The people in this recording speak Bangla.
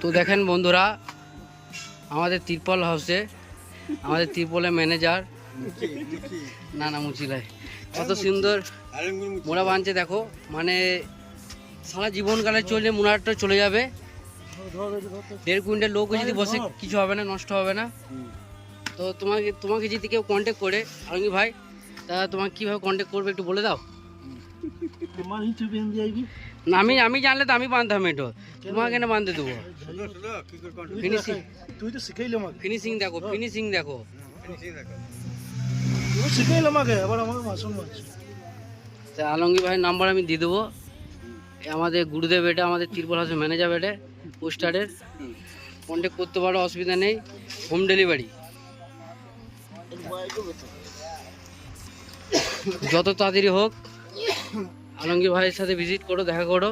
তো দেখেন বন্ধুরা, আমাদের তিরপল হাউসে আমাদের তিরপলের ম্যানেজার না মুচিলাই কত সুন্দর মোড়া বানছে দেখো। মানে সারা জীবনকালে চললে মোড়াটা চলে যাবে। 1.5 কুইন্টাল লোক যদি বসে কিছু হবে না, নষ্ট হবে না। তো তোমাকে যদি কেউ কন্ট্যাক্ট করে আলমগীর ভাই, তা তোমাকে কীভাবে কন্ট্যাক্ট করবে একটু বলে দাও। না আমি জানলে তো আমি বাঁধতাম, এটা তোমাকে না বাঁধতে দেবো। ফিনিশিং তুই তো শিখাইলে আমাকে, ফিনিশিং দেখো, ফিনিশিং দেখো। তুই শিখাইলে আমাকে, আবার আমাকে ভাষণ মারছে। তা আলমগীর ভাইয়ের নাম্বার আমি দিয়ে দেবো। আমাদের গুরুদেব, এটা আমাদের তিরপল হাউসের ম্যানেজার, এটা পোস্টারের কন্ট্যাক্ট করতে পারো, অসুবিধা নেই। হোম ডেলিভারি যত তাড়াতাড়ি হোক আলমগীর ভাইয়ের সাথে ভিজিট করো, দেখা করো।